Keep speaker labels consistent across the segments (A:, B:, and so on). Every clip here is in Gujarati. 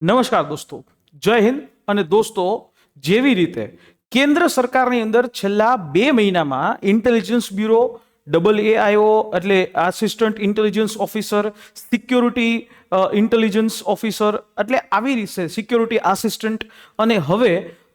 A: નમસ્કાર દોસ્તો, જય હિન્દ. અને દોસ્તો, જેવી રીતે કેન્દ્ર સરકારની અંદર છેલ્લા 2 મહિનામાં ઇન્ટેલિજન્સ બ્યુરો, AAIO એટલે assistant intelligence officer, security intelligence officer એટલે આવી રીતે સિક્યોરિટી આસિસ્ટન્ટ, અને હવે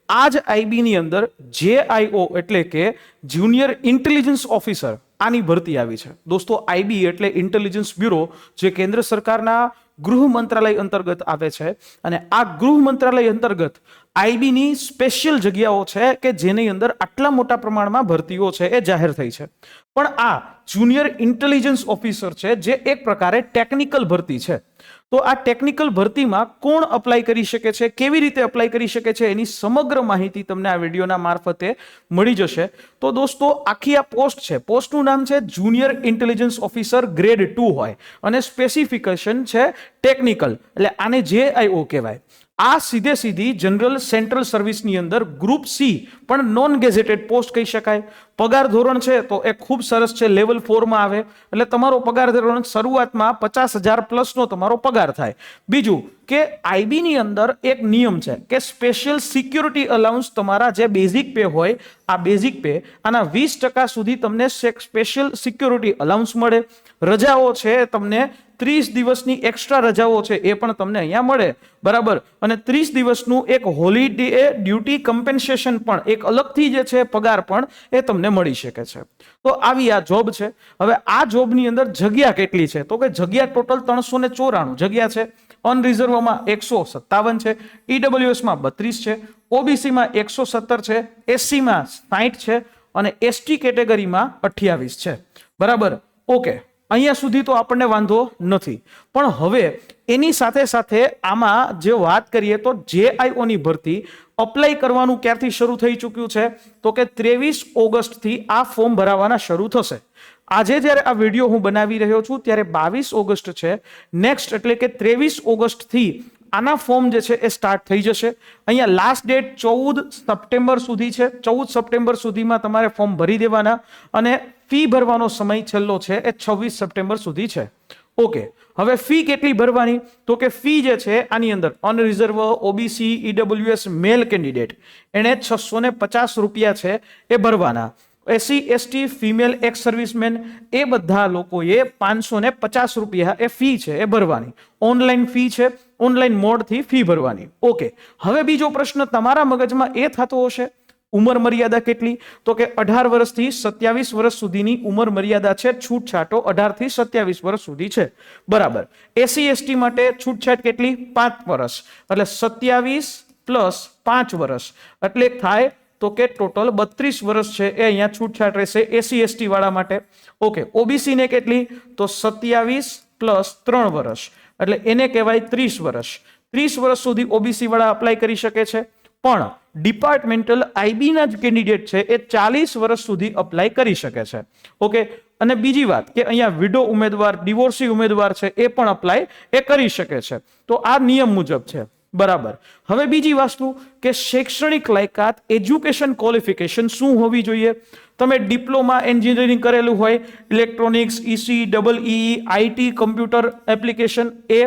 A: આ જ આઈબીની અંદર JIO એટલે કે જુનિયર ઇન્ટેલિજન્સ ઓફિસર આની ભરતી આવી છે. દોસ્તો, આઈબી એટલે ઇન્ટેલિજન્સ બ્યુરો, જે કેન્દ્ર સરકારના ગૃહ મંત્રાલય અંતર્ગત આવે છે. અને આ ગૃહ મંત્રાલય અંતર્ગત આઈબીની સ્પેશિયલ જગ્યાઓ છે કે જેની અંદર આટલા મોટા પ્રમાણમાં ભરતીઓ છે એ જાહેર થઈ છે. પણ આ જુનિયર ઇન્ટેલિજન્સ ઓફિસર છે જે એક પ્રકારે ટેકનિકલ ભરતી છે. તો આ ટેકનિકલ ભરતીમાં કોણ અપ્લાય કરી શકે છે, કેવી રીતે અપ્લાય કરી શકે છે, એની સમગ્ર માહિતી તમને આ વિડીયોના મારફતે મળી જશે. તો દોસ્તો, આખી આ પોસ્ટ છે, પોસ્ટનું નામ છે જુનિયર ઇન્ટેલિજન્સ ઓફિસર ગ્રેડ 2 હોય અને સ્પેસિફિકેશન છે ટેકનિકલ, એટલે આને JIO કહેવાય. આ સીધી જનરલ સેન્ટ્રલ સર્વિસની અંદર ગ્રુપ C પણ નોન ગેઝેટેડ પોસ્ટ કહી શકાય. પગાર ધોરણ છે તો એ ખૂબ સરસ છે, લેવલ 4 માં આવે, એટલે તમારો પગાર ધોરણ શરૂઆતમાં 50,000 પ્લસનો તમારો પગાર થાય. બીજું કે આઈબી ની અંદર એક નિયમ છે કે સ્પેશિયલ સિક્યોરિટી અલાઉન્સ, તમારા જે બેઝિક પે હોય આ બેઝિક પે આના 20% સુધી તમને સ્પેશિયલ સિક્યોરિટી અલાઉન્સ મળે. રજાઓ છે તમને 30 દિવસની એક્સ્ટ્રા રજાઓ છે એ પણ તમને અહીંયા મળે, બરાબર. અને 30 દિવસનું એક હોલિડે ડ્યુટી કમ્પેન્સેશન પણ એક અલગથી જે છે પગાર પણ એ તમને મળી શકે છે. તો આવી આ જોબ છે. હવે આ જોબની અંદર જગ્યા કેટલી છે, તો કે જગ્યા ટોટલ 394 જગ્યા છે. અનરિઝર્વમાં 157 છે, EWS માં 32 છે, OBC માં 117 છે, SC માં 60 છે અને ST કેટેગરીમાં 28 છે, બરાબર. ઓકે, અહીંયા સુધી તો આપણને વાંધો નથી. પણ હવે એની સાથે સાથે આમાં જે વાત કરીએ તો JIO ની ભરતી અપ્લાય કરવાનું ક્યારથી શરૂ થઈ ચૂક્યું છે, તો કે 23 ઓગસ્ટથી આ ફોર્મ ભરાવાના શરૂ થશે. આજે જ્યારે આ વિડીયો હું બનાવી રહ્યો છું ત્યારે 22 ઓગસ્ટ છે. નેક્સ્ટ એટલે કે 23 ઓગસ્ટથી આના ફોર્મ જે છે એ સ્ટાર્ટ થઈ જશે. અહીંયા લાસ્ટ ડેટ 14 સપ્ટેમ્બર સુધી છે. 14 સપ્ટેમ્બર સુધીમાં તમારે ફોર્મ ભરી દેવાના અને ફી ભરવાનો સમય છેલ્લો છે એ 26 સપ્ટેમ્બર સુધી છે. ઓકે, હવે ફી કેટલી ભરવાની, તો કે ફી જે છે આની અંદર unreserved, OBC, EWS male candidate એને 650 રૂપિયા છે એ ભરવાના. SC ST female ex serviceman એ બધા લોકોએ 550 રૂપિયા એ ફી છે એ ભરવાની. ઓનલાઈન ફી છે, ઓનલાઈન મોડથી ફી ભરવાની. ઓકે, હવે બીજો પ્રશ્ન તમારા મગજમાં એ થતો હશે, ઉંમર મર્યાદા કેટલી, તો કે 18 વર્ષથી 27 વર્ષ સુધીની ઉંમર મર્યાદા છે. છૂટછાટો 18 થી 27 વર્ષ સુધી છે, બરાબર. SC ST માટે છૂટછાટ કેટલી, 5 વર્ષ, એટલે 27 પ્લસ 5 વર્ષ એટલે થાય તો કે ટોટલ 32 વર્ષ છે એ અહીંયા છૂટછાટ રહેશે SC ST વાળા માટે. ઓકે, OBC ને કેટલી, તો 27 પ્લસ 3 વર્ષ એટલે એને કહેવાય 30 વર્ષ. 30 વર્ષ સુધી OBC વાળા અપ્લાય કરી શકે છે. પણ ડિપાર્ટમેન્ટલ આઈબી ના જ કેન્ડિડેટ છે એ 40 વર્ષ સુધી અપ્લાય કરી શકે છે. ઓકે, અને બીજી વાત કે અહીંયા વિડો ઉમેદવાર, ડિવોર્સી ઉમેદવાર છે એ પણ અપ્લાય એ કરી શકે છે. તો આ નિયમ મુજબ છે, બરાબર. હવે બીજી વસ્તુ કે શૈક્ષણિક લાયકાત, એજ્યુકેશન ક્વોલિફિકેશન શું હોવી જોઈએ. તમે ડિપ્લોમા એન્જિનિયરિંગ કરેલું હોય, electronics, EC, EE, IT, computer application એ,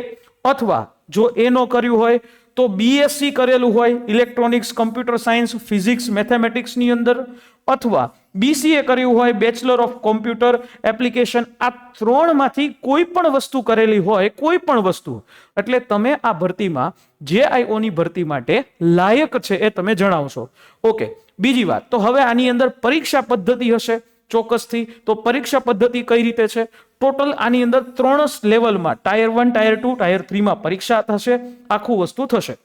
A: અથવા જો એ ન કર્યું હોય તો BSc કરેલું હોય ઇલેક્ટ્રોનિક્સ, કમ્પ્યુટર સાયન્સ, ફિઝિક્સ, મેથેમેટિક્સની અંદર, અથવા BCA કર્યું હોય બેચલર ઓફ કોમ્પ્યુટર એપ્લિકેશન. આ 3માંથી કોઈ પણ વસ્તુ કરેલી હોય, કોઈ પણ વસ્તુ, એટલે તમે આ ભરતીમાં JIO ની ભરતી માટે લાયક છે એ તમે જણાવશો. ઓકે, બીજી વાત, તો હવે આની અંદર પરીક્ષા પદ્ધતિ હશે ચોક્કસથી. તો પરીક્ષા પદ્ધતિ કઈ રીતે છે, ટોટલ આની અંદર 3 લેવલમાં ટાયર 1, ટાયર 2, ટાયર 3 માં પરીક્ષા થશે, આખું વસ્તુ થશે.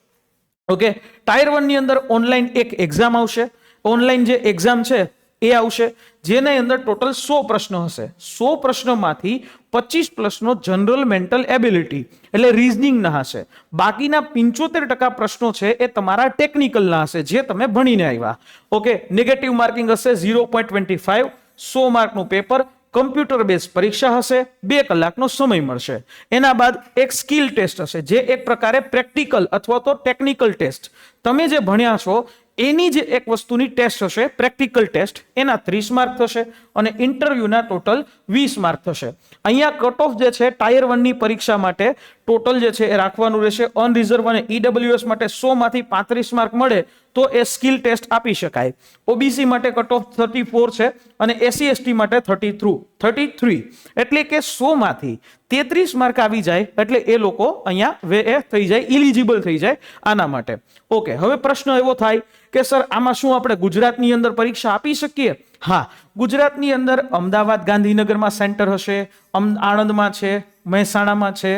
A: ઓકે, ટાયર 1 ની અંદર ઓનલાઈન એક એક્ઝામ આવશે. ઓનલાઈન જે એક્ઝામ છે એ આવશે, જેની અંદર ટોટલ 100 પ્રશ્ન હશે. 100 પ્રશ્નોમાંથી 25 પ્રશ્નો જનરલ મેન્ટલ એબિલિટી એટલે રીઝનિંગ ના હશે. બાકીના 75% પ્રશ્નો છે એ તમારા ટેકનિકલ ના હશે, જે તમે ભણીને આવ્યા. ઓકે, નેગેટિવ માર્કિંગ હશે 0.25, 100 માર્કનું પેપર, કમ્પ્યુટર બેઝ પરીક્ષા હશે, 2 કલાકનો સમય મળશે. એના બાદ એક સ્કિલ ટેસ્ટ હશે, જે એક પ્રકારે પ્રેક્ટિકલ અથવા તો ટેકનિકલ ટેસ્ટ, તમે જે ભણ્યા છો એની જે એક વસ્તુની ટેસ્ટ હશે, પ્રેક્ટિકલ ટેસ્ટ, એના 30 માર્ક થશે અને ઇન્ટરવ્યુના ટોટલ 20 માર્ક થશે. અહીંયા કટ ઓફ જે છે ટાયર 1 ની પરીક્ષા માટે ટોટલ જે છે એ રાખવાનું રહેશે. અનરિઝર્વ અને ઈડબ્લ્યુએસ માટે 100 માંથી 35 માર્ક મળે તો એ સ્કિલ ટેસ્ટ આપી શકાય. ઓબીસી માટે કટ ઓફ 34 છે અને એસસી એસટી માટે 33, એટલે કે 100 માંથી 33 માર્ક આવી જાય એટલે એ લોકો અહીંયા થઈ જાય, ઇલિજિબલ થઈ જાય આના માટે. ઓકે, હવે પ્રશ્ન એવો થાય કે સર આમાં શું આપણે ગુજરાતની અંદર પરીક્ષા આપી શકીએ? હા, ગુજરાતની અંદર અમદાવાદ ગાંધીનગરમાં સેન્ટર હશે, આણંદમાં છે, મહેસાણામાં છે,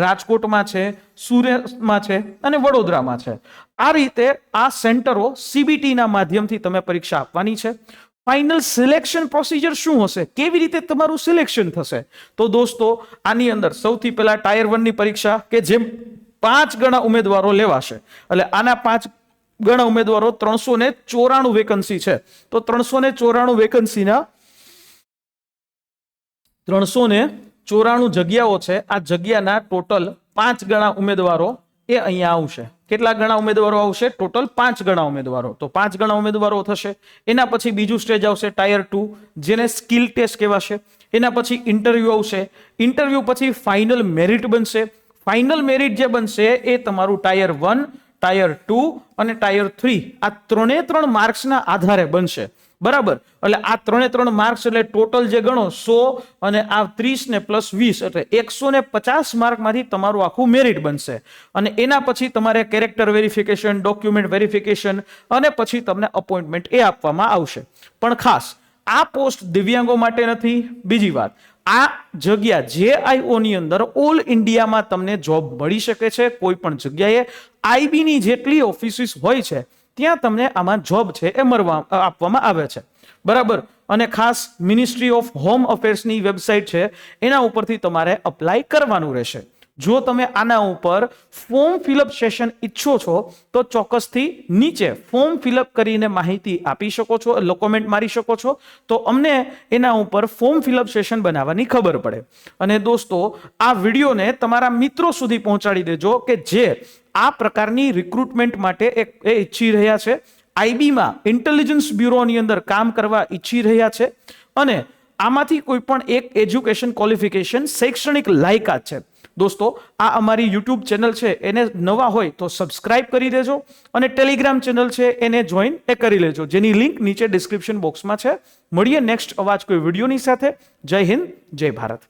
A: રાજકોટમાં છે, સુરતમાં છે અને વડોદરામાં છે. આ રીતે આ સેન્ટરો સીબીટી ના માધ્યમથી તમે પરીક્ષા આપવાની છે. ફાઇનલ સિલેક્શન પ્રોસિજર શું હશે? કેવી રીતે તમારું સિલેક્શન થશે? તો દોસ્તો આની અંદર સૌથી પહેલા ટાયર 1 ની પરીક્ષા કે જેમ 5 ગણા ઉમેદવારો લેવાશે. એટલે આના 5 ગણા ઉમેદવારો 394 વેકન્સી છે. તો 394 વેકન્સીના 394 જગ્યાઓ છે. આ જગ્યાના ટોટલ 5 ગણા ઉમેદવારો એ અહીંયા આવશે. કેટલા ગણા ઉમેદવારો આવશે? ટોટલ 5 ગણા ઉમેદવારો. તો 5 ગણા ઉમેદવારો થશે. એના પછી બીજું સ્ટેજ આવશે ટાયર 2, જેને સ્કિલ ટેસ્ટ કહેવાશે. એના પછી ઇન્ટરવ્યુ આવશે. ઇન્ટરવ્યુ પછી ફાઇનલ મેરિટ બનશે. ફાઇનલ મેરિટ જે બનશે એ તમારું ટાયર 1, ટાયર 2 અને ટાયર 3 આ 3 માર્ક્સના આધારે બનશે. બરાબર, એટલે આ 3 માર્ક્સ એટલે ટોટલ જે ગણો 100 અને આ 30 ને પ્લસ 20 એટલે 150 માર્કમાંથી તમારું આખું મેરિટ બનશે. અને એના પછી તમારે કેરેક્ટર વેરિફિકેશન, ડોક્યુમેન્ટ વેરિફિકેશન અને પછી તમને અપોઇન્ટમેન્ટ એ આપવામાં આવશે. પણ ખાસ આ પોસ્ટ દિવ્યાંગો માટે નથી. બીજી વાત, આ જગ્યા JIO ની અંદર ઓલ ઇન્ડિયામાં તમને જોબ મળી શકે છે. કોઈ પણ જગ્યાએ IB ની જેટલી ઓફિસીસ હોય છે ત્યાં તમને આમાં જોબ છે એ આપવામાં આવે છે. બરાબર, અને ખાસ મિનિસ્ટ્રી ઓફ હોમ અફેર્સની વેબસાઇટ છે એના ઉપરથી તમારે અપ્લાય કરવાનું રહેશે. જો તમે આના ઉપર ફોર્મ ફિલઅપ સેશન ઈચ્છો છો તો ચોક્કસથી નીચે ફોર્મ ફિલઅપ કરીને માહિતી આપી શકો છો, કોમેન્ટ મારી શકો છો, તો અમને એના ઉપર ફોર્મ ફિલઅપ સેશન બનાવવાની ખબર પડે. અને દોસ્તો આ વિડીયોને તમારા મિત્રો સુધી પહોંચાડી દેજો કે જે આ પ્રકારની રિક્રુટમેન્ટ માટે એ ઈચ્છી રહ્યા છે, આઈબીમાં ઇન્ટેલિજન્સ બ્યુરોની અંદર કામ કરવા ઈચ્છી રહ્યા છે અને આમાંથી કોઈ પણ એક એજ્યુકેશન ક્વોલિફિકેશન શૈક્ષણિક લાયકાત છે. દોસ્તો આ અમારી યુટ્યુબ ચેનલ છે એને નવા હોય તો સબસ્ક્રાઇબ કરી દેજો અને ટેલિગ્રામ ચેનલ છે એને જોઈન કરી લેજો, જેની લિંક નીચે ડિસ્ક્રિપ્શન બોક્સમાં છે. મળીએ નેક્સ્ટ અવાજ કોઈ વિડીયોની સાથે. જય હિન્દ, જય ભારત.